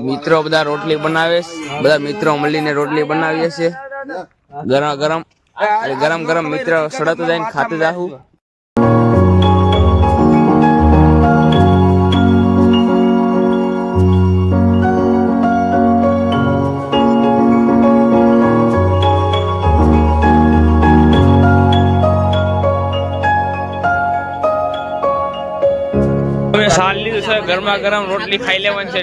મિત્રો બધા રોટલી બનાવે, બધા મિત્રો મળીને રોટલી બનાવીએ છીએ ગરમ ગરમ. ગરમ ગરમ મિત્ર સડતો જઈને ખાતે જાહું. સાલ લીધું છે, ગરમા ગરમ રોટલી ખાઈ લેવાની છે.